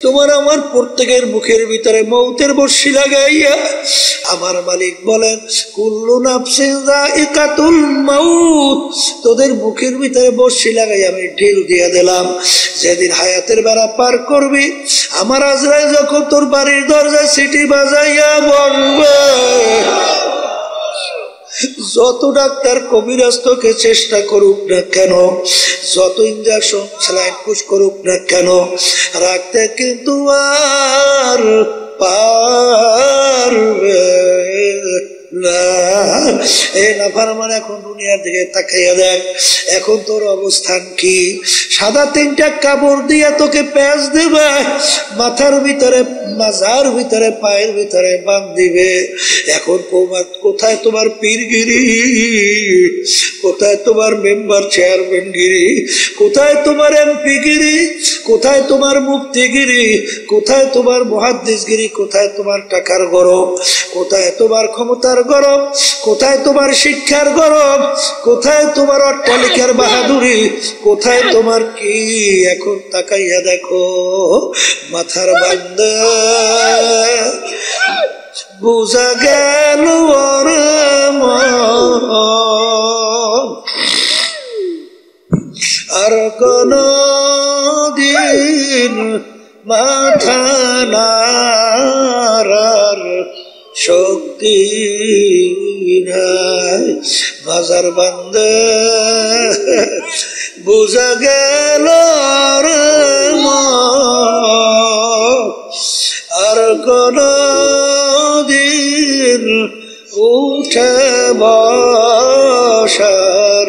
তোমার আমার প্রত্যেকের মুখের ভিতরে মৌতের বর্ষি লাগাইয়া আমার মালিক বলেন কুল্লু নাফসিন যায়িকাতুল মাউত, তোদের মুখের ভিতরে বর্ষি লাগাই আমি ঢিল দিয়ে দিলাম। যেদিন হায়াতের বেড়া পার করবি আমার আজরাইল যখন তোর বাড়ির দরজায় সিটি বাজাইয়া বলবে, যত ডাক্তার কবিরাজ তোকে চেষ্টা করুক না কেন, যত ইঞ্জেকশন স্যালাইন পুশ করুক না কেন, রাখতে কিন্তু আর পারবে না। এ নাফরমান এখন দুনিয়ার দিকে তাকাইয়া দেখ, এখন তোর অবস্থান কি? সাদা 3টা কাপড় দিয়ে তোকে প্যাঁচ দিবে, মাথার ভিতরে মাজার ভিতরে পায়ের ভিতরে বাঁধিবে। এখন কোথায় তোমার পীরগিরি, কোথায় তোমার মেম্বার চেয়ারম্যানগিরি, কোথায় তোমার এমপিগিরি, কোথায় তোমার মুফতিগিরি, কোথায় তোমার মুহাদ্দিসগিরি, কোথায় তোমার টাকার গরম, কোথায় তোমার ক্ষমতার গরম, কোথায় তোমার শিক্ষার গরম, কোথায় তোমার অট্টালিকার বাহাদুরি, কোথায় তোমার কি? এখন তাকাইয়া দেখো মাথার বান্দা, বুঝা গেল আর কোন দিন মাথা নাড়ার শক্তি নাই। বাজার বান্দা বুঝা গেল আর কোন দিন উঠে বসার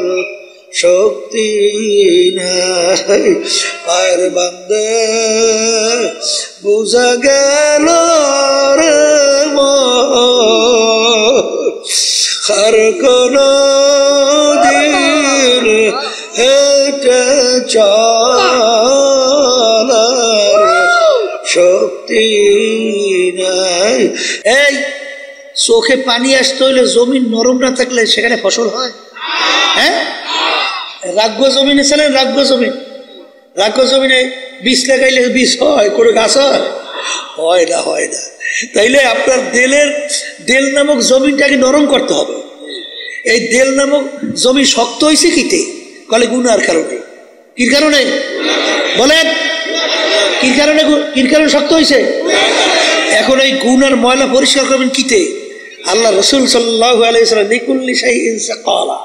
শক্তি নাই। পায়ের বান্দা বুঝা গেল আর কোন দিন হেঁটে চলার শক্তি নাই। এই চোখে পানি আসতে হইলে জমিন নরম না থাকলে সেখানে ফসল হয়? হ্যাঁ, রাগ্য জমিনে ছিলেন, রাগ্য জমিন, রাগ্য জমিনে বীজ লাগাইলে বীজ হয়, কোনো গাছ হয় না, হয় না। তাইলে আপনার দেল নামক জমিনটাকে নরম করতে হবে। এই দেল নামক জমি শক্ত হয়েছে কিতে? বলে গুনার কারণে। কি কারণে বলেন? কি কারণে শক্ত হয়েছে? এখন এই গুনার ময়লা পরিষ্কার করবেন কিতে? আল্লাহ রসুল সাল্লাল্লাহু আলাইহি ওয়াসাল্লাম লিকুল্লি শাইইন সাকালা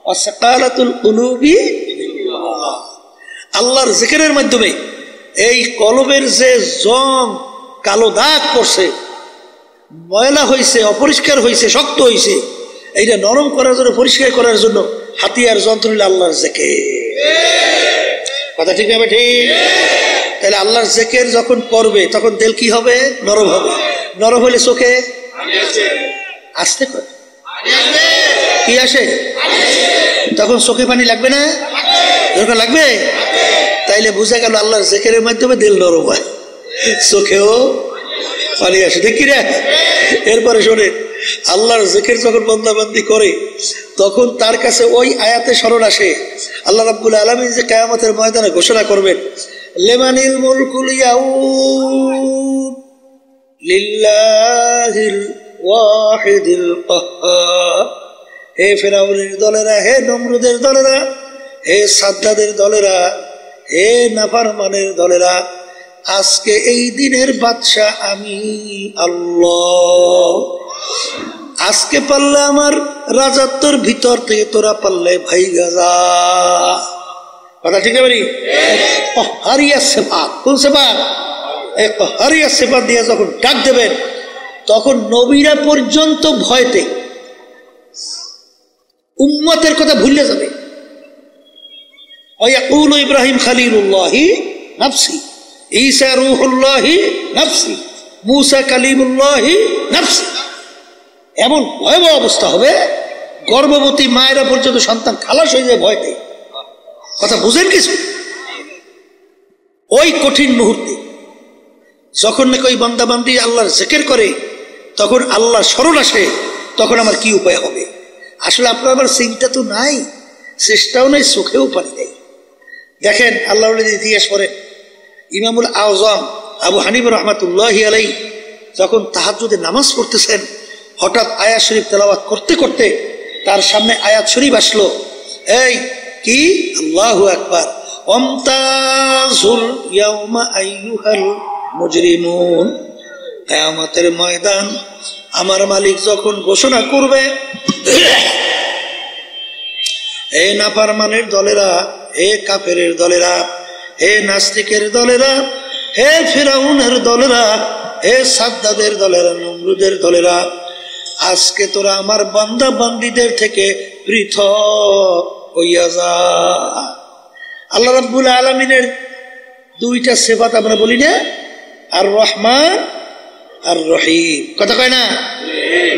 ওয়া সাকালাতুল কুলুবি বিল্লাহ, আল্লাহর জিকিরের মাধ্যমে এই কলবের যে জং কালো দাগ পড়ছে, ময়লা হয়েছে, অপরিষ্কার হয়েছে, শক্ত হয়েছে, এইটা নরম করার জন্য, পরিষ্কার করার জন্য হাতিয়ার যন্ত্র হইল আল্লাহর জিকির। কথা ঠিক হবে? ঠিক। তাহলে আল্লাহর জিকির যখন পড়বে তখন দিল কি হবে? নরম হবে। নরম হলে চোখে আসতে করে কি আসে? তখন চোখে পানি লাগবে না? যখন লাগবে তাইলে বোঝা গেল আল্লাহর জিকিরের মাধ্যমে দিল নরম হয়, চোখেও পানি আসে। ঠিক কিনা? এরপরে শোনে, আল্লাহর জিকির যখন বান্দাবান্দি করে তখন তার কাছে ওই আয়াতে স্মরণ আসে, আল্লাহ রাব্বুল আলামিন যে কিয়ামতের ময়দানে ঘোষণা করবেন, লিমানিল মুলকুল ইয়াউম লিল্লাহিল ওয়াহিদিল কাহ্হার। হে ফিরআউনের দলেরা, হে নমরুদের দলেরা, হে সাদ্দাদের দলেরা, হে নাফরমানের দলেরা, আজকে এই দিনের বাদশা আমি আল্লাহ। আজকে পারলে আমার রাজত্বর ভিতর থেকে তোরা পারলে ভাই গাজা। কথা ঠিক আছে? হারিয়া সেফাত, কোন সেফাত? হারিয়া সেফাত দিয়ে যখন ডাক দেবেন তখন নবীরা পর্যন্ত ভয়তে উম্মতের কথা ভুলে যাবে। ওয়ায়াকুলু ইব্রাহিম খলিলুল্লাহি নাফসি, ঈসা রূহুল্লাহি নাফসি, মূসা কালিমুল্লাহি নাফসি। এমন ভয়াবহ অবস্থা হবে, গর্ভবতী মায়েরা পর্যন্ত সন্তান খালাস হয়ে যায় ভয়তে। কথা বুঝেন কিছু? ওই কঠিন মুহূর্তে যখন নাকি ওই বান্দাবান্দি আল্লাহর জিকির করে তখন আল্লাহ স্মরণ আসে, তখন আমার কি উপায় হবে? আসলে আপনার আমার চিন্তা তো নাই, চেষ্টাও নাই, চোখেও পানি নেই। দেখেন আল্লাহ ইতিহাস পড়েন, ইমামুল আজম আবু হানিফা রাহমাতুল্লাহি আলাইহি যখন তাহাজ্জুদে নামাজ পড়তেছেন, হঠাৎ আয়াত শরীফ তেলাওয়াত করতে করতে তার সামনে আয়াত শরীফ আসলো। এই কি? আল্লাহু আকবার। ওয়ামতাজুল ইয়াউমা আইয়ুহাল মুজরিমুন, কিয়ামতের ময়দান আমার মালিক যখন ঘোষণা করবে, হে নাফরমানের দলেরা, হে কাফেরের দলেরা, হে নাস্তিকের দলেরা, হে ফিরাউনের দলেরা, হে সাদ্দাদের দলেরা, নমরুদের দলেরা, আজকে তোরা আমার বান্দা বান্দীদের থেকে পৃথক হইয়া যা। আল্লাহ রাব্বুল আলামিনের দুইটা সিফাত আমরা বলি না, আর রহমান আর রহিম, কথা কয় না?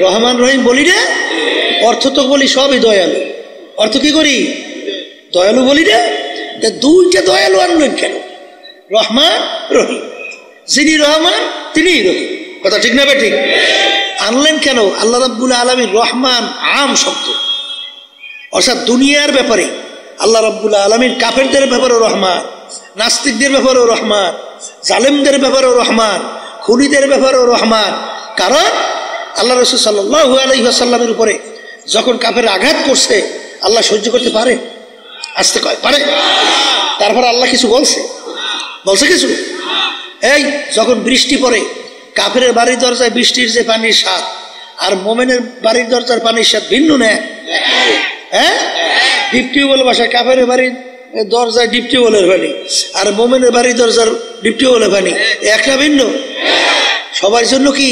রহমান রহিম বলি না, অর্থ তো বলি সবই দয়ালু। অর্থ কি করি? দয়ালু বলি না। দুইটা দয়ালু আনলেন কেন? রহমান রহিম, যিনি রহমান তিনি রহিম, কথা ঠিক না ঠিক? আনলেন কেন? আল্লাহ রাব্বুল আলামিন রহমান আম শব্দ, অর্থাৎ দুনিয়ার ব্যাপারে আল্লাহ রাব্বুল আলামিন কাফেরদের ব্যাপারেও রহমান, নাস্তিকদের ব্যাপারেও রহমান, জালেমদের ব্যাপারেও রহমান, খুনিদের ব্যাপারেও রহমান। কারণ আল্লাহ রাসূল সাল্লাল্লাহু আলাইহি ওয়াসাল্লামের উপরে যখন কাফের আঘাত করছে, আল্লাহ সহ্য করতে পারে? আসতে কয় পারে? তারপর আল্লাহ কিছু বলছে? কিছু? এই যখন বৃষ্টি পড়ে, কাফের বাড়ির দরজায় বৃষ্টির যে পানির স্বাদ আর মোমেনের বাড়ির দরজার পানির স্বাদ ভিন্ন না? হ্যাঁ, ডিপ টিউবওয়েল বাসায় কাফের বাড়ির দরজায় ডিপ টিউবওয়েলের পানি আর মোমেনের বাড়ির দরজার ডিপ টিউবওয়েলের পানি একটা ভিন্ন? সবার জন্য কি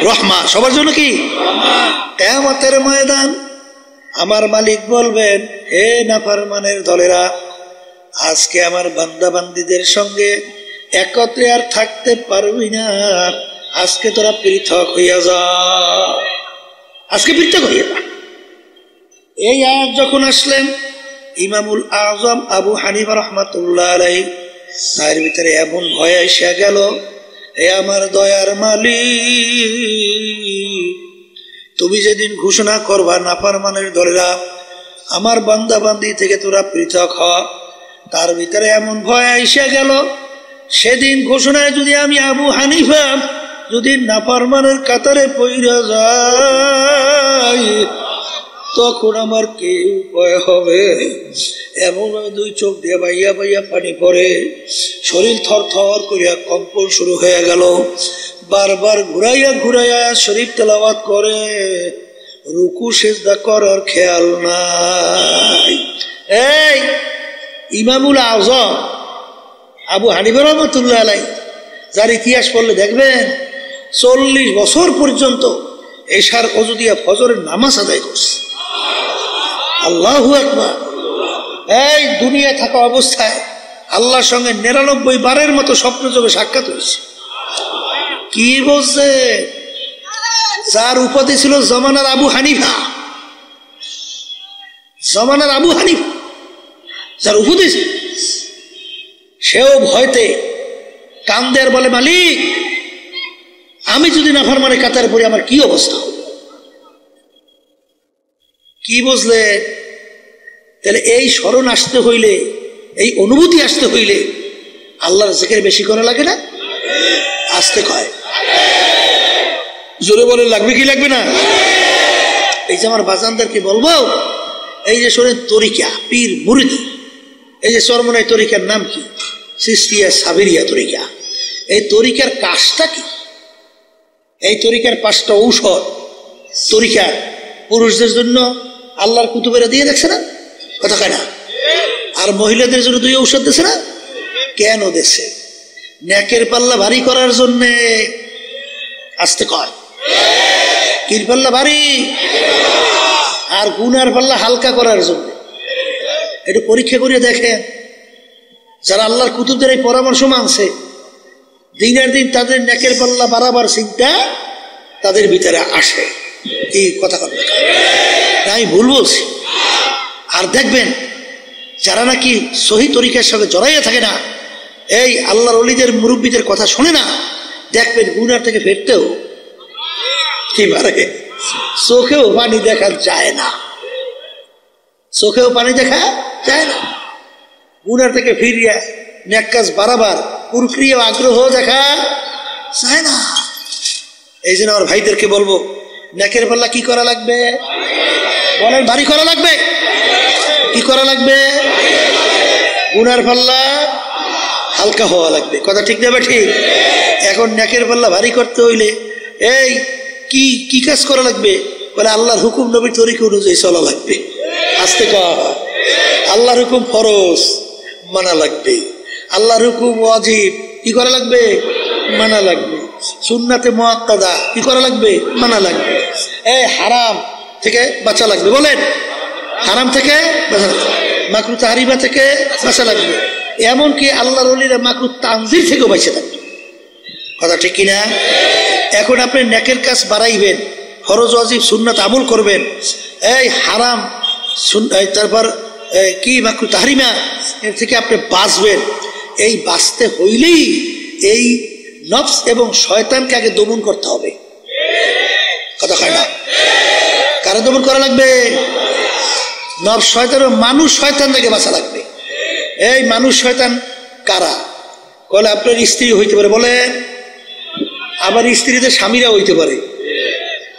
রহমান? সবার জন্য কি? কিয়ামতের ময়দান আমার মালিক বলবেন, হে নাফরমানের দলেরা, আজকে আমার বান্দা বান্দীদের সঙ্গে একত্রে আর থাকতে পারবি না, আজকে তোরা পৃথক হইয়া যা, আজকে পৃথক হইয়া যা। এই আয়াত যখন আসলেন, ইমামুল আজম আবু হানিফা রাহমাতুল্লাহ আলাইহি তার ভিতরে এমন ভয় এসে গেল, হে আমার দয়ার মালিক, তুমি যেদিন ঘোষণা করবা নাফরমানের দলেরা আমার বান্দা বান্দি থেকে তোরা পৃথক হ, তার ভিতরে এমন ভয় এসে গেল, সেদিন ঘোষণায় যদি আমি আবু হানিফা যদি নাফরমানের কাতারে পইরা যাই, তখন আমার কি উপায় হবে? এমন দুই চোখ দিয়ে বাইয়া বাইয়া পানি পড়ে, শরীর থর থর করিয়া কম্পন শুরু হয়ে গেল, বারবার ঘুরাইয়া ঘুরাইয়া শরীফ তেলাওয়াত করে, রুকু সিজদা করার খেয়াল নাই। এই ইমামুল আজম আবু হানিফা রাহমাতুল্লাহ আলাইহি, যার ইতিহাস পড়লে দেখবেন 40 বছর পর্যন্ত এশার ওযু দিয়া ফজরের নামাজ আদায় করছে। আল্লাহু আকবার। এই দুনিয়া থাকা অবস্থায় আল্লাহর সঙ্গে 99 বারের মতো স্বপ্ন যোগে সাক্ষাৎ হয়েছে। কি বলছে? যার উপাধি ছিল জমানার আবু হানিফা, জমানার আবু হানিফা যার উপাধি ছিল, সেও ভয়তে কান্দে আর বলে, মালিক আমি যদি নাফরমানে কাতারে পড়ি আমার কি অবস্থা? কি বুঝলে? তাহলে এই স্মরণ আসতে হইলে, এই অনুভূতি আসতে হইলে আল্লাহর জিকির বেশি করা লাগে না? আসতে কয়, জোরে বলে লাগবে কি লাগবে না? এই যে আমার বাজানদেরকে বলবো, এই যে শোনেন তরিকা, পীর মুরিদি, এই যে চরমনাই তরিকার নাম কি? চিশতিয়া সাবিরিয়া তরিকা। এই তরিকার কাজটা কি? এই তরিকার 5টা ঔষধ তরিকার পুরুষদের জন্য আল্লাহর কুতুবেরা দিয়ে দেখছে না? কথা কয় না? আর মহিলাদের জন্য 2 ঔষধ দিয়েছে না? কেন দিয়েছে? নেকের পাল্লা ভারী করার জন্য। আসতে কয়, কির পাল্লা ভারী আর গুনার পাল্লা হালকা করার জন্য। একটু পরীক্ষা করে দেখেন, যারা আল্লাহর কুতুবদের এই পরামর্শ মানছে, দিনের দিন তাদের নেকের পাল্লা বাড়াবার চিন্তা তাদের ভিতরে আসে। কি কথা কথা আমি ভুল বলছি? আর দেখবেন যারা নাকি সহি তরিকার সঙ্গে জড়াইয়া থাকে না, এই আল্লাহর ওলিদের মুরব্বীদের কথা শোনে না, দেখবেন গুনার থেকে ফেরতেও কি পারে, চোখেও পানি দেখা যায় না, চোখেও পানি দেখা যায় না। গুনার থেকে ফিরিয়া নেক কাজ বাড়াবার প্রক্রিয়া আগ্রহ দেখা যায় না। এই জন্য আমার ভাইদেরকে বলবো, নেকের পাল্লা কি করা লাগবে বলেন? ভারী করা লাগবে। কি করা লাগবে? গুনার পাল্লা হালকা হওয়া লাগবে। কথা ঠিক না ঠিক? এখন নেকের পাল্লা ভারী করতে হইলে এই কি কি কাজ করা লাগবে? বলে আল্লাহর হুকুম নবীর তরিকা অনুযায়ী চলা লাগবে। আস্তে কর। আল্লাহর হুকুম ফরজ, মানা লাগবে। আল্লাহর হুকুম ওয়াজিব, কি করা লাগবে? মানা লাগবে। সুন্নাতে মুআক্কাদা কি করা লাগবে? মানা লাগবে। এই হারাম থেকে বাঁচা লাগবে। বলেন, হারাম থেকে বাঁচা লাগবে, মাকরু তাহরিমা থেকে বাঁচা লাগবে। এমনকি আল্লাহর ওলিরা মাকরু তানজির থেকেও বাঁচে থাকবে। কথা ঠিক কিনা? এখন আপনি নেকের কাজ বাড়াইবেন, ফরজ ওয়াজিব সুন্নাত আমল করবেন, এই হারাম তারপর কি মাকরু তাহরিমা এর থেকে আপনি বাঁচবেন। এই বাঁচতে হইলেই এই নফস এবং শয়তানকে আগে দমন করতে হবে। কথা হয় না? কারা দমন করা লাগবে? নফস শয়তান, মানুষ শয়তান থেকে বাঁচা লাগবে। এই মানুষ শয়তান কারা? বলে আপনার স্ত্রী হইতে পারে, বলেন, আবার স্ত্রীদের স্বামীরা হইতে পারে,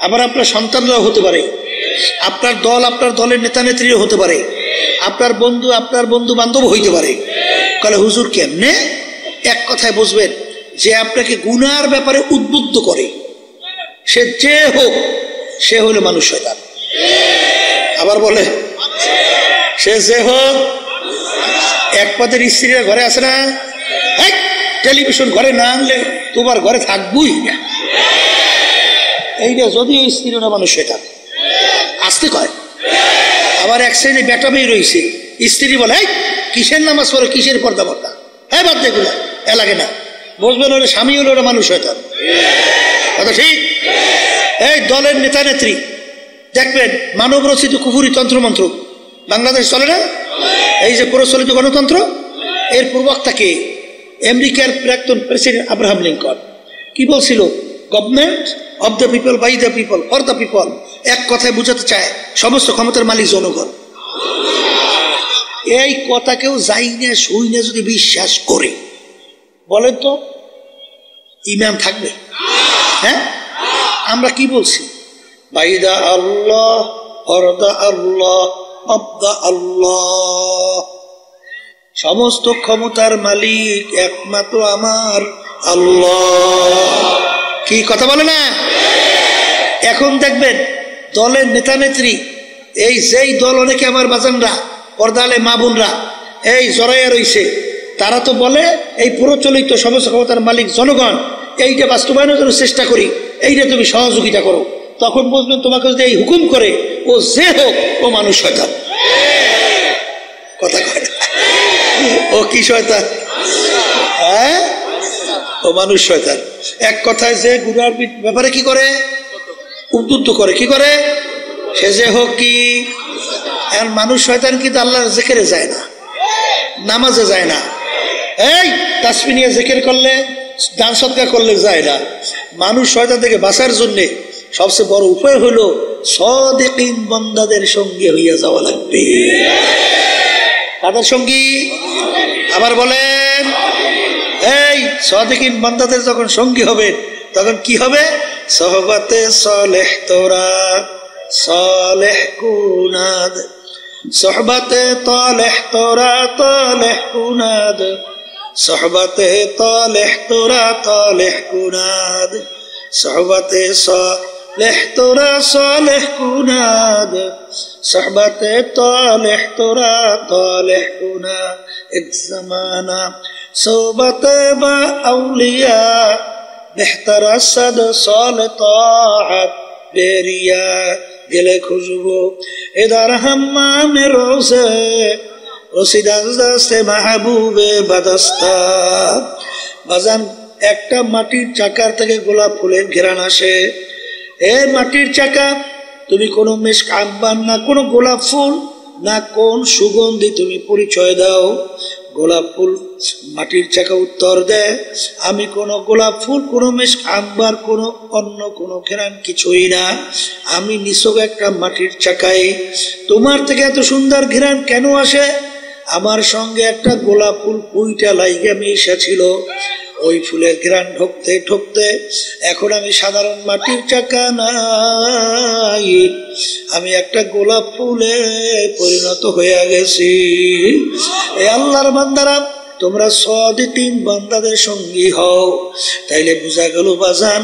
আবার আপনার সন্তানরাও হতে পারে, আপনার দল আপনার দলের নেতা নেত্রীও হতে পারে, আপনার বন্ধু বান্ধব হইতে পারে। বলে হুজুর কেমনে? এক কথায় বুঝবেন, যে আপনাকে গুনার ব্যাপারে উদ্বুদ্ধ করে, সে যে হোক, সে হলো মানুষ শয়তান। আবার বলে, সে যে হোক, এক পদের স্ত্রীরা ঘরে আসে না, টেলিভিশন ঘরে না আনলে তোমার ঘরে থাকবই না, এইটা যদিও স্ত্রীরা মানুষ শয়তান। আসতে কয়। আবার এক শ্রেণী বেটা মেয়ে রয়েছে, স্ত্রী বলে কিসের নামাজ পড়ো, কিসের পর্দা পর্দা, হ্যাঁ বাদ দেখুন এ লাগে না, বুঝবেন ওরা স্বামী হলো ওরা মানুষ শয়তান। কথা ঠিক? এই দলের নেতা নেত্রী দেখবেন মানব রচিত কুফুরি তন্ত্রমন্ত্র বাংলাদেশ চলে না? এই যে প্রচলিত গণতন্ত্র, এর প্রবক্তাকে আমেরিকার প্রাক্তন প্রেসিডেন্ট আব্রাহাম লিঙ্কন কি বলছিল? Government of the people, by the people, for the people. এক কথায় বুঝাতে চায় সমস্ত ক্ষমতার মালিক জনগণ। এই কথা কেউ যাই না শুই না যদি বিশ্বাস করে, বলেন তো ঈমান থাকবে? হ্যাঁ, আমরা কি বলছি? বাইদা আল্লাহ, ফরদা আল্লাহ, অবদা আল্লাহ, সমস্ত ক্ষমতার মালিক একমাত্র আমার আল্লাহ। কি কথা বলে না? এখন দেখবেন দলের নেতা নেত্রী, এই যেই দল অনেকে আমার বাজানরা পর্দালে মা বোনরা এই জড়াইয়া রইছে, তারা তো বলে এই প্রচলিত সমস্ত ক্ষমতার মালিক জনগণ, এইটা বাস্তবায়নের জন্য চেষ্টা করি, এইটা তুমি সহযোগিতা করো। তখন বুঝবেন তোমাকে যদি এই হুকুম করে, ও যে হোক ও মানুষ শয়তান। কথা কয় না? ও কি শয়তান? হ্যাঁ, ও মানুষ শয়তান। এক কথায় যে গুনার ব্যাপারে কি করে? উদ্বুদ্ধ করে। কি করে? সে যে হোক কি মানুষ শয়তান। কিন্তু আল্লাহর জিকিরে যায় না, নামাজে যায় না, এই তাসবিহ নিয়ে জিকির করলে, দান সদকা করলে যায় না। মানুষ শয়তান থেকে বাঁচার জন্যে সবচেয়ে বড় উপায় হলো সাদিকিন বান্দাদের সঙ্গে হইয়া যাওয়া লাগবে। তাদের সঙ্গী আবার বলেন, এই সাদিকিন বান্দাদের যখন সঙ্গী হবে তখন কি হবে? সোহবতে সালেহ তোরা সালেহ কুনাদ, সোহবতে তালেহ তোরা তালেহ কুনাদ, সোহবতে তালেহ তোরা তালেহ কুনাদ, সোহবতে সালেহ তোরা সালেহ কুনাদ, সোহবতে তালেহ তোরা তালেহ কুনাদ। এক জামানা সোহবতে বা আউলিয়া বেহতর আসদ সাল তাআত বেরিয়া গেলে খুশবু এদার হাম্মামে রোজে রসিদাস্তে মাহবুবে বাদস্তা। বাজান, একটা মাটির চাকার থেকে গোলাপ ফুলের ঘেরান আসে। এ মাটির চাকা, তুমি কোনো মেশক আম্বার না কোনো গোলাপ ফুল না কোন সুগন্ধি তুমি পরিচয় দাও। গোলাপ ফুল মাটির চাকা উত্তর দেয়, আমি কোনো গোলাপ ফুল, কোনো মেশক আম্বার, কোনো অন্য কোনো ঘেরান কিছুই না, আমি নিছক একটা মাটির চাকায়। তোমার থেকে এত সুন্দর ঘেরান কেন আসে? আমার সঙ্গে একটা গোলাপ ফুল পুইটা লাইগা মিশা ছিল। ওই ফুলের ঘ্রাণ ঢুকতে ঢুকতে এখন আমি সাধারণ মাটির চাকা নাই, আমি একটা গোলাপ ফুলে পরিণত হয়ে গেছি। এ আল্লাহর বান্দারা, তোমরা সাদিকিন বান্দাদের সঙ্গী হও। তাইলে বোঝা গেল বাজান,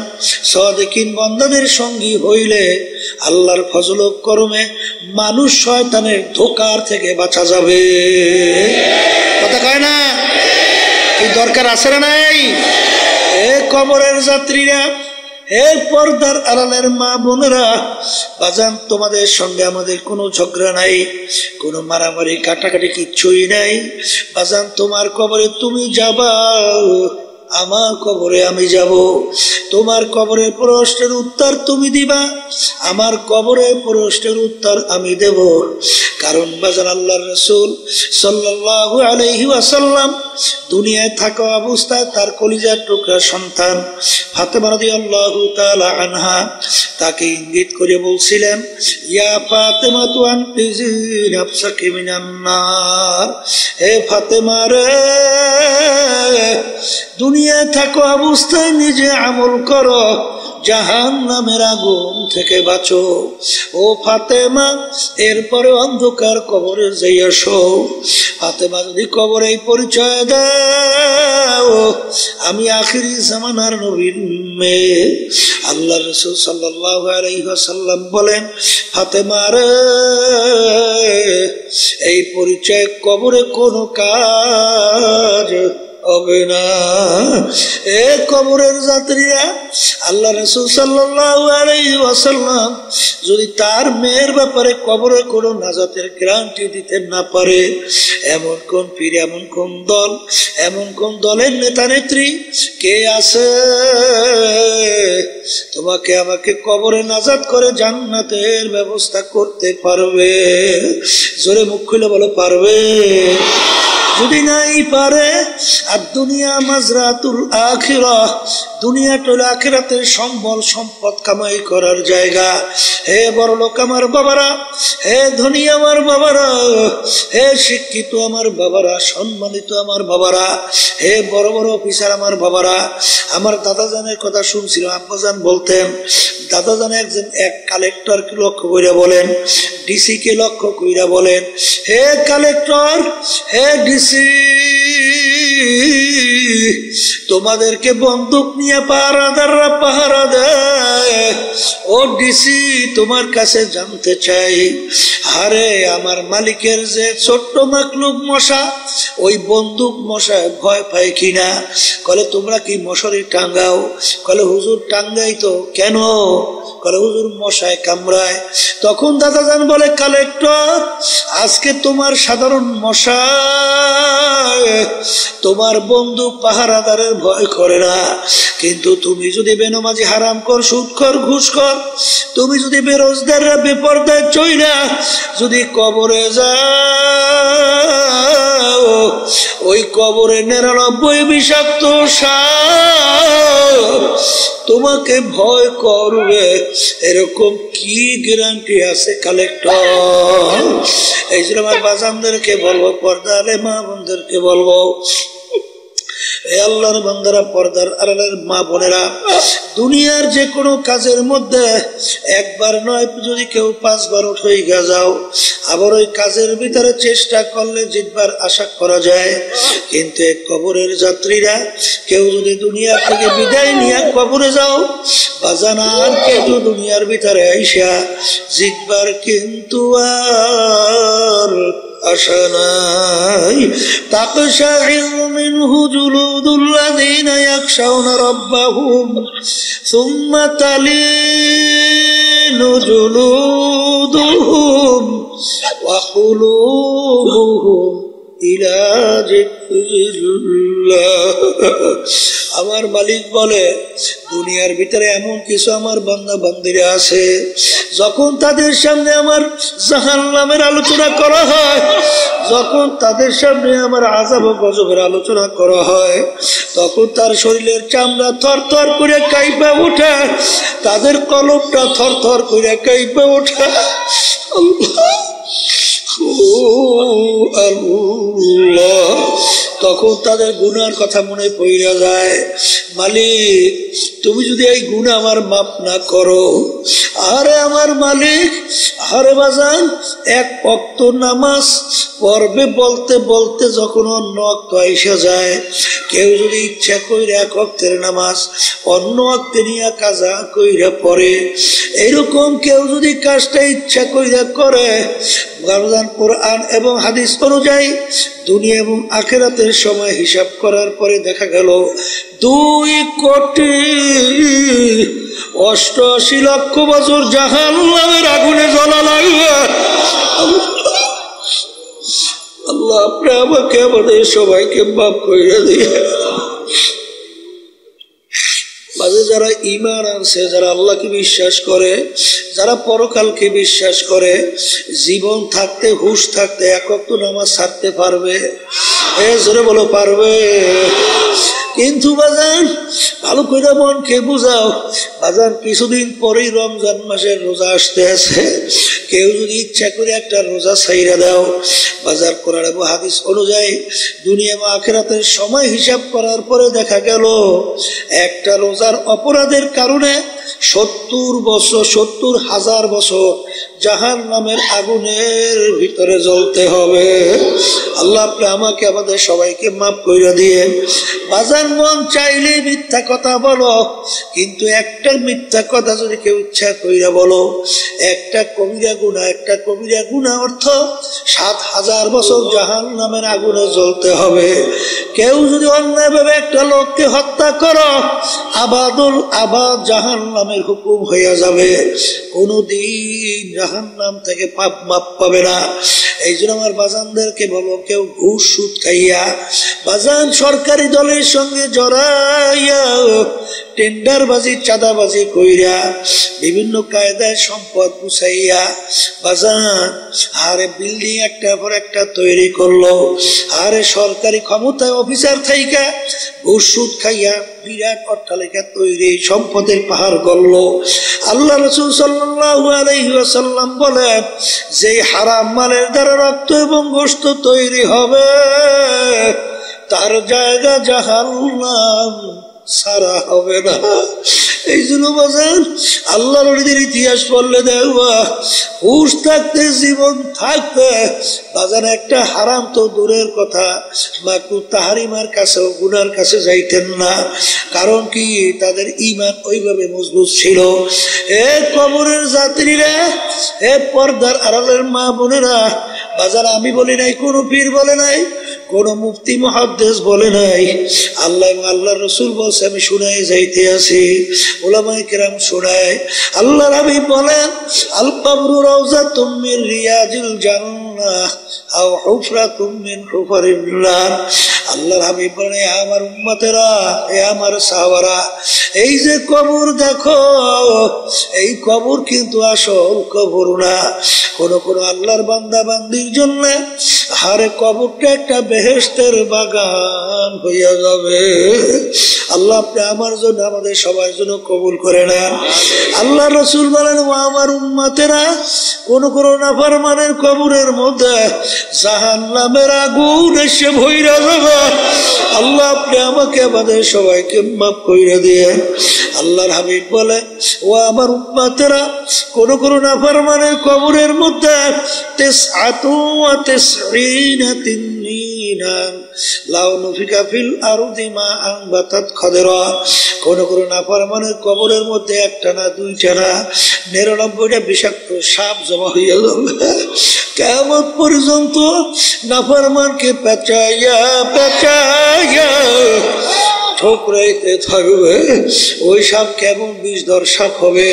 সাদিকিন বান্দাদের সঙ্গী হইলে আল্লাহর ফজল ও করমে মানুষ শয়তানের ধোঁকার থেকে বাঁচা যাবে। কথা কয় না? কি দরকার আছে না নাই? এ কবরের যাত্রীরা, হে পর্দার আড়ালের মা বোনেরা, বাজান তোমাদের সঙ্গে আমাদের কোনো ঝগড়া নাই, কোনো মারামারি কাটাকাটি কিচ্ছুই নাই। বাজান তোমার কবরে তুমি যাবা, আমার কবরে আমি যাব। তোমার কবরের প্রশ্নের উত্তর তুমি দিবা, আমার কবরের প্রশ্নের উত্তর আমি দেব। কারণ বাজান আল্লাহর রাসূল সাল্লাল্লাহু আলাইহি ওয়াসাল্লাম দুনিয়ায় থাকা অবস্থায় তার কলিজার টুকরা সন্তান ফাতেমা রাদিয়াল্লাহু তাআলা আনহা তাকে ইঙ্গিত করে বলছিলেন, ইয়া ফাতেমা তু আনকিজি নাফসাকি মিনান নার। হে ফাতেমা রে, দুনিয়ায় থাকা অবস্থায় নিজে আমল করো, জাহান্নামের আগুন থেকে বাঁচো। ও ফাতেমা, এরপরে অন্ধকার কবরে যাইয়া শো। ফাতেমা যদি কবরে পরিচয় দাও, আমি আখিরি জামানার নবীর মেয়ে। আল্লাহ রাসূল সাল্লাল্লাহু আলাইহি ওয়াসাল্লাম বলেন, ফাতেমা রে, এই পরিচয় কবরে কোনো কাজ হবে না। এ কবরের যাত্রীরা, আল্লাহ রাসূল সাল্লাল্লাহু আলাইহি ওয়াসাল্লাম যদি তার মেয়ের ব্যাপারে কবরে কোনো নাজাতের গ্যারান্টি দিতে না পারে, এমন কোন পীর, এমন কোন দল, এমন কোন দলের নেতা নেত্রী কে আছে তোমাকে আমাকে কবরে নাজাত করে জান্নাতের ব্যবস্থা করতে পারবে? জোরে মুখ খুলে বলো, পারবে? যদি নাই পারে, আর দুনিয়া মাজরাতুল আখিরাহ, দুনিয়াটা হলো আখিরাতের সম্বল সম্পদ কামাই করার জায়গা। হে বড়লোক আমার বাবারা, হে ধনী আমার বাবারা, হে শিক্ষিত আমার বাবারা, সম্মানিত আমার বাবারা, হে বড় বড় অফিসার আমার বাবারা, আমার দাদাজানের কথা শুনছিলাম, আব্বাজান বলতেন, দাদাজান একজন এক কালেক্টরকে লক্ষ্য কইরা বলেন, ডিসি কে লক্ষ্য কইরা বলেন, হে কালেক্টর, হে ডিসি, তোমাদেরকে বন্দুক নিয়ে পাহারাদাররা পাহারা দেয়। ও ডিসি, তোমার কাছে জানতে চাই, আরে আমার মালিকের যে ছোট্ট মাকলুক মশা, ওই বন্দুক মশায় ভয় পায় কিনা? কলে তোমরা কি মশারি টাঙ্গাও? কলে হুজুর টাঙ্গাই তো। কেন? কলে হুজুর মশায় কামড়ায়। তখন দাদাজান বলে, কালেক্টর, আজকে তোমার সাধারণ মশা তোমার বন্দুক পাহারাদারের ভয় করে না, কিন্তু তুমি যদি বেনমাজি, হারাম কর, সুদ কর, ঘুষ কর, তুমি যদি বেরোজগাররা বেপরদায় চইলা যদি কবরে যাও, ওই কবরে 99 বিষাক্ত সাপ তোমাকে ভয় করবে, এরকম কি গ্যারান্টি আছে কালেক্টর? এই জন্য আমার বাজানদেরকে বলবো, পর্দারে মা বোনদেরকে বলবো, এ আল্লাহর বান্দারা, পর্দার আড়ালের মা বোনেরা, দুনিয়ার যে কোনো কাজের মধ্যে একবার নয়, যদি কেউ 5 বার উঠে যাও, আবার ওই কাজের ভিতরে চেষ্টা করলে জিতবার আশা করা যায়। কিন্তু কবরের যাত্রীরা, কেউ যদি দুনিয়া থেকে বিদায় নিয়ে কবরে যাও, বাজান আর কেউ দুনিয়ার ভিতরে আইসা জিতবার কিন্তু আর আশা নাই। তাকশাইরু মিনহু জুলুদুল্লাযীনা ইয়াখশাউনা রাব্বাহুম সুম্মা তালিনু জুলুদুহুম ওয়া কুলুবুহুম ইলা যিকরিল্লাহ। আমার মালিক বলে, দুনিয়ার ভিতরে এমন কিছু আমার বান্দা বান্দিরা আছে, যখন তাদের সামনে আমার জাহান্নামের আলোচনা করা হয়, যখন তাদের সামনে আমার আযাব ও গজবের আলোচনা করা হয়, তখন তার শরীরের চামড়া থরথর করে কাঁপে ওঠে, তাদের কলবটা থরথর করে কাঁপে ওঠে। আল্লাহ, তখন তাদের গুনার কথা মনে পড়ে যায়। মালিক, তুমি যদি এই গুনাহ আমার মাফ না করো, আরে আমার মালিক, আরে বাজান, এক ওয়াক্ত নামাজ পড়বে বলতে বলতে যখন অন্য ওয়াক্ত আইসা যায়, কেউ যদি ইচ্ছা কইরা এক ওয়াক্তের নামাজ অন্য ওয়াক্তে নিয়ে কাজা কইরা পড়ে, এরকম কেউ যদি কাজটা ইচ্ছা কইরা করে, কোরআন এবং হাদিস অনুযায়ী দুনিয়া এবং আখিরাতের সময় হিসাব করার পরে দেখা গেল 2,88,00,000 বছর জাহান্নামের আগুনে জ্বলা লাগবে। আল্লাহ, আপনি আমাকে আমাদের সবাইকে মাফ করে দিয়ে। মাঝে যারা ঈমান আনছে, যারা আল্লাহকে বিশ্বাস করে, যারা পরকালকে বিশ্বাস করে, জীবন থাকতে হুঁশ থাকতে এক ওয়াক্ত নামাজ ছাড়তে পারবে? জোরে বলো, পারবে? কিন্তু বাজান, ভালো করে মনকে বুঝাও বাজান, কিছুদিন পরেই রমজান মাসের রোজা আসতে আছে। কেউ যদি ইচ্ছা করে একটা রোজা ছাইরা দাও, বাজার কোরআন এবং হাদিস অনুযায়ী দুনিয়া বা আখিরাতের সময় হিসাব করার পরে দেখা গেল একটা রোজার অপরাধের কারণে 70,000 বছর জাহান্নামের আগুনের ভিতরে জ্বলতে হবে। আল্লাহ, আপনি আমাকে আমাদের সবাইকে মাফ করে দিয়ে। বাজার মন চাইলে মিথ্যা কথা বলো, কিন্তু একটা মিথ্যা কথা যদি কেউ ইচ্ছা কইরা বলো, একটা কবিরা গুনাহ অর্থ 7,000 বছর জাহান্নামের আগুনে জ্বলতে হবে। কেউ যদি অন্যায়ভাবে একটা লোককে হত্যা করো, আবাদুল আবাদ জাহান্নামের হুকুম হয়ে যাবে, কোনদিন জাহান্নাম থেকে পাপ মাপ পাবে না। এই জন্য আমার বাজানদেরকে বলো, কেউ ঘুষ সুদ খাইয়া বাজান সরকারি দলের সঙ্গে জড়াইয়া টেন্ডারবাজি চাঁদাবাজি কইরা বিভিন্ন কায়দায় সম্পদ গুছাইয়া বাজান আরে বিল্ডিং একটা পর একটা তৈরি করলো, আরে সরকারি ক্ষমতায় অফিসার থাইকা ঘুষ সুদ খাইয়া বিরাট অট্টালিকা তৈরি, সম্পদের পাহাড় গড়লো। আল্লাহ রাসূল সাল্লাল্লাহু আলাইহি ওয়াসাল্লাম বলেন, যে হারাম মালের দ্বারা রক্ত এবং গোশত তৈরি হবে তার জায়গা জাহান্নাম সারা হবে না। এই জন্য বাজান আল্লাহ নবীর ইতিহাস পড়লে দেখবা, হুঁশ থাকতে জীবন থাকতে বাজান একটা হারাম তো দূরের কথা, মাকরুহ তাহরিমার কাছেও গুনার কাছে যাইতেন না। কারণ কি, তাদের ঈমান ওইভাবে মজবুত ছিল। এ কবরের যাত্রীরা, এ পর্দার আড়ালের মা বোনেরা, বাজার আমি বলি নাই, কোন পীর বলে নাই, কোন মুফতি মুহাদ্দিস বলে নাই, আল্লাহ এবং আল্লাহর রাসূল বলছে, আমি শুনাই যাইতে আছি, উলামায়ে কেরাম শোনায়। আল্লাহর হাবিব বলেন, আল কবরু রাউযাতুম মিন রিয়াজিল জান্নাহ আও হুফরাতুম মিন হুফারিন নার। আল্লাহর হাবিব বলেন, আমার উম্মতেরা, এ আমার সাহাবারা, এই যে কবর দেখো, এই কবর কিন্তু আসল কবর না। কোন কোন আল্লাহর বান্দা বান্দির জন্য হারে কবরটা একটা বেহেশতের বাগান হইয়া যাবে। আল্লাহ আপনি আমার জন্য, আমাদের সবার জন্য কবুল করে নেন। আল্লাহ রাসূল বলেন, ও আমার উম্মতেরা, কোন কোন নাফরমানের কবরের মধ্যে জাহান্নামের আগুন এসে ভইরা যাবে। আল্লাহ আপনি আমাকে আমাদের সবাইকে মাফ কইরা দিয়ে। আল্লাহর হাবিব বলে, ও আমার উম্মতেরা, কোন কোন নাফরমানের কবরের মধ্যে 99 তিননিনা লাউ নুফিকা ফিল আরদি মা আনবাতাত খাদরা। কোন কোন নাফরমানের কবরের মধ্যে একটা না, দুইটা না, 99টা বিষাক্ত সাপ জমা হইয়া যাবে। কিয়ামত পর্যন্ত নাফরমানকে পেঁচাইয়া পেঁচাইয়া ঠোকরাইতে থাকবে। ওই সাপ কেমন বিষধর সাপ হবে।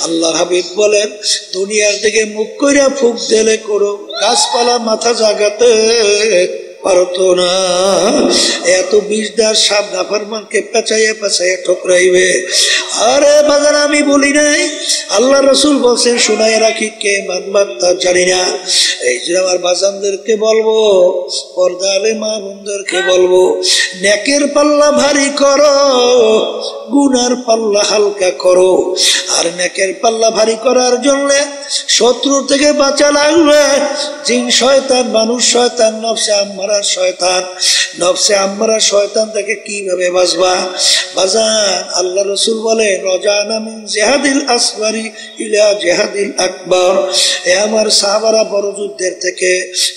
আল্লাহর হাবিব বলেন, দুনিয়ার দিকে মুখ কইরা ফুক দিলে কোনো গাছপালা মাথা জাগাতে পারতো না। এত বিষদার সাপ নাফরমানকে পেঁচাইয়া পেঁচাইয়া ঠোকরাইবে। আরে বাজার আমি বলি নাই, আল্লাহ রসুল বলছেন শোনাই রাখি, কে মানবার তা জানি না। এই যে আমার বাজানদেরকে বলবো, পর্দারে মা বোনদেরকে বলবো, নেকের পাল্লা ভারী করো, গুনার পাল্লা হালকা করো। আর নেকের পাল্লা ভারী করার জন্য শত্রু থেকে বাঁচা লাগবে। জিন শয়তান, মানুষ শয়তান, নফসে আম্মারা শয়তান। নফসে আম্মারা শয়তান থেকে কিভাবে বাঁচবা বাজান? আল্লাহ রসুল বলে রজানা মিন জিহাদিল আসগরি ইলা জিহাদিল আকবার। এ আমার সাহাবারা বড় যুদ্ধের থেকে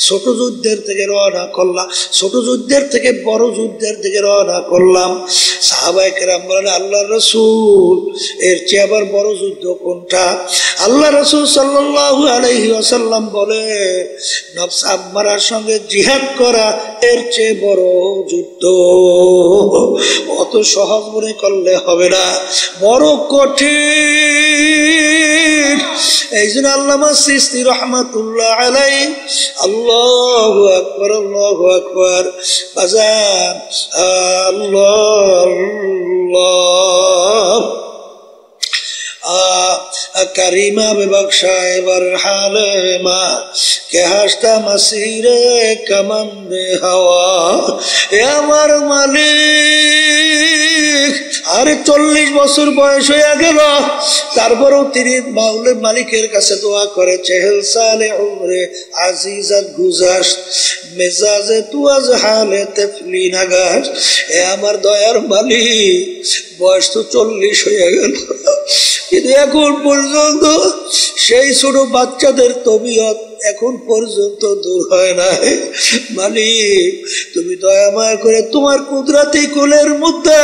ছোট যুদ্ধের থেকে রওনা করলাম, ছোট যুদ্ধের থেকে বড় যুদ্ধের দিকে রওনা করলাম। সাহাবায়ে কেরাম বলেন আল্লাহ রসুল এর চেয়ে আবার বড় যুদ্ধ কোনটা? আল্লাহ রসুল সাল্লাল্লাহু আলাইহি ওয়াসাল্লাম বলে নফস আম্মারার সঙ্গে জিহাদ করা এর চেয়ে বড় যুদ্ধ। অত সহজ মনে করলে হবে না, বড় কঠিন। এই জন্য আল্লামা সিস্তি রহমাতুল্লাহ আলাইহি, আল্লাহু আকবার, আল্লাহু আকবার বাজান, আল্লাহ करीमा बख्शा बर हाल माँ के हस्ता मसीरे कमंदे हवा ए আমার মালিক। আরে 40 বছর বয়স হয়ে গেল, তারপরেও তিনি মালিকের কাছে দোয়া করে, চেহেল সালে উমরে আজিজাত গুজাস মেজাজে তু আজ হালে তেফলি নাগাস। এ আমার দয়ার মালিক, বয়স তো 40 হয়ে গেল, কিন্তু এখন পর্যন্ত সেই ছোট বাচ্চাদের তবিয়ত এখন পর্যন্ত দূর হয় না। মালিক তুমি দয়া মায়া করে তোমার কুদরতি কোলের মধ্যে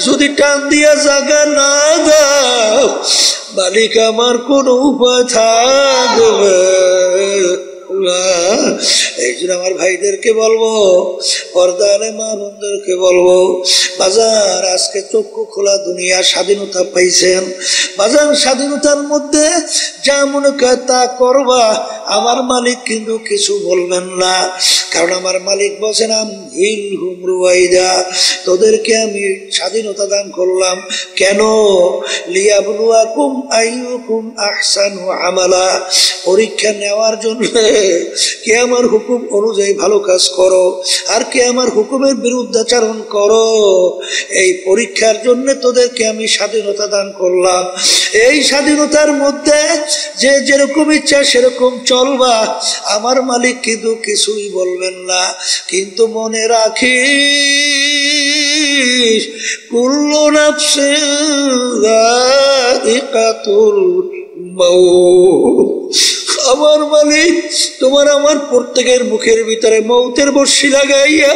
যদি টান দিয়া জায়গা না দাও, মালিক আমার কোন উপায় থাকবে। এই জন্য আমার ভাইদেরকে বলবো, পর্দারে মা বোনদেরকে বলবো, বাজার আজকে চক্ষু খোলা দুনিয়া, স্বাধীনতা পাইছেন বাজার, স্বাধীনতার মধ্যে যা মনে করে তা করবা, আমার মালিক কিন্তু কিছু বলবেন না। কারণ আমার মালিক বলছেন আমহিল হুম রুয়াইদা, তোদেরকে আমি স্বাধীনতা দান করলাম কেন? লিয়াবলুয়াকুম আইয়ুকুম আহসানু আমালা, পরীক্ষা নেওয়ার জন্য কে আমার হুকুম অনুযায়ী ভালো কাজ করো আর কে আমার হুকুমের বিরুদ্ধাচরণ করো। এই পরীক্ষার জন্য তোদেরকে আমি স্বাধীনতা দান করলাম। এই স্বাধীনতার মধ্যে যে যেরকম ইচ্ছা সেরকম চলবা, আমার মালিক কিন্তু কিছুই বলবেন না। কিন্তু মনে রাখিস কুল্লু নাফসিন যায়িকাতুল মাউত, আমার মালিক তোমার আমার প্রত্যেকের মুখের ভিতরে মৌতের বর্ষি লাগাইয়া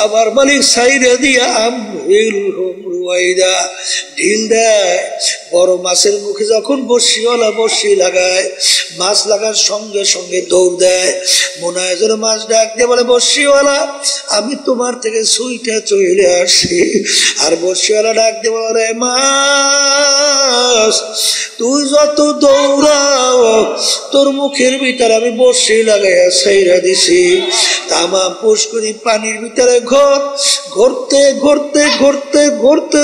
আমার মালিক সাইরা দিয়া আমহিল হুম রুয়াইদা ঢিল দেয়। বড় মাছের মুখে যখন বর্ষিওয়ালা বর্ষি লাগায়, মাছ লাগার সঙ্গে সঙ্গে দৌড় দেয়। মুনায়েজের মাছ ডাক দিয়ে বলে, বর্ষিওয়ালা আমি তোমার থেকে সুইটা চলে আসি। আর বর্ষিওয়ালা ডাক দিয়ে বলে, মাছ তুই যত দৌড়াও তোর মুখের ভিতরে আমি বর্ষি লাগাইয়া ছাইরা দিছি। তামাম পুষ্করি পানির ভিতরে ঘুরতে ঘুরতে ঘুরতে ঘুরতে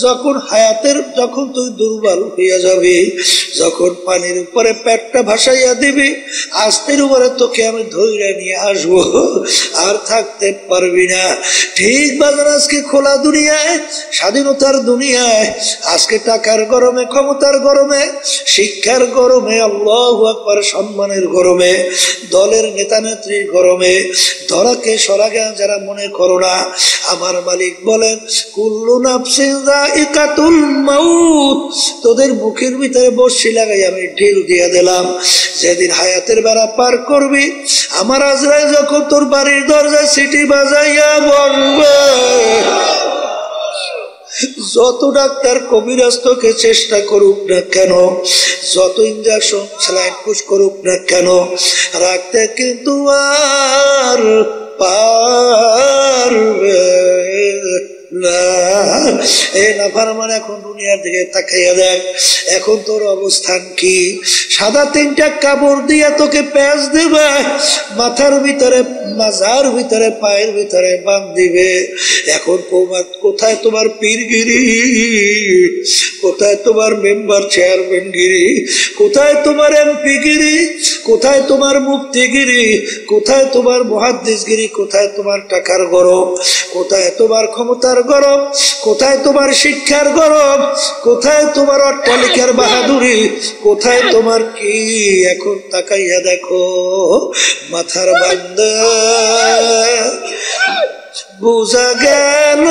যখন হায়াতের যখন তুই দুর্বল হইয়া যাবি, যখন পানির উপরে পেটটা ভাসাইয়া দিবি, আস্তের উপরে তোকে আমি ধইরা নিয়ে আসবো, আর থাকতে পারবি না। ঠিক বাজার আজকে খোলা দুনিয়ায়, স্বাধীনতার দুনিয়ায়, আজকে টাকার গরমে, ক্ষমতার গরমে, শিক্ষার গরমে, আল্লাহু আকবার সম্মানের গরমে, দলের নেতা নেত্রীর গরমে ধরাকে সরাগে যারা মনে করো না, আমার মালিক বলেন কুল্লু নাফসিন যায়িকাতুল মাউত, তোদের মুখের ভিতরে বর্ষি লাগাই আমি ঢিল দিয়ে দিলাম। যেদিন হায়াতের বেড়া পার করবি, আমার আজরাইল যখন তোর বাড়ির দরজায় সিটি বাজাইয়া বলবে, যত ডাক্তার কবিরাজ তোকে চেষ্টা করুক না কেন, যত ইঞ্জেকশন স্যালাইন পুশ করুক না কেন, রাখতে কিন্তু আর পারবে না। এ নাফরমান এখন দুনিয়ার দিকে তাকাইয়া দেখ, এখন তোর অবস্থান কি? সাদা 3টা কাপড় দিয়া তোকে প্যাঁচ দেবে, মাথার ভিতরে, মাজার ভিতরে, পায়ের ভিতরে বাঁধ দিবে। এখন কোথায় তোমার পীরগিরি? কোথায় তোমার মেম্বার চেয়ারম্যান গিরি? কোথায় তোমার এমপি গিরি? কোথায় তোমার মুফতিগিরি? কোথায় তোমার মুহাদ্দিসগিরি? কোথায় তোমার টাকার গরম? কোথায় তোমার ক্ষমতার গরম? কোথায় তোমার শিক্ষার গরম? কোথায় তোমার অট্টালিকার বাহাদুরি? কোথায় তোমার কি? এখন তাকাইয়া দেখো মাথার বান্দা, বুঝা গেল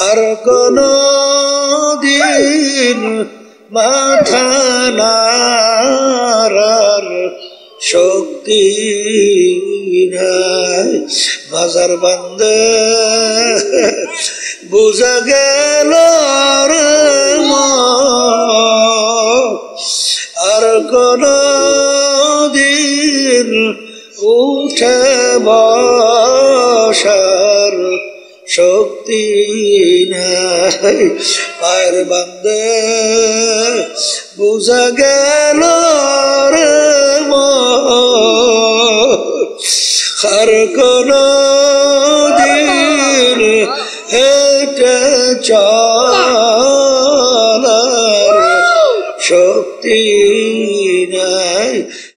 আর কোন দিন মাথা নাড়ার শক্তি নাই। মাজার বান্দা বুঝা গেল আর কোন দিন উঠে বসার শক্তি নাই। পায়ের বান্দা বুঝা গেল আর কোন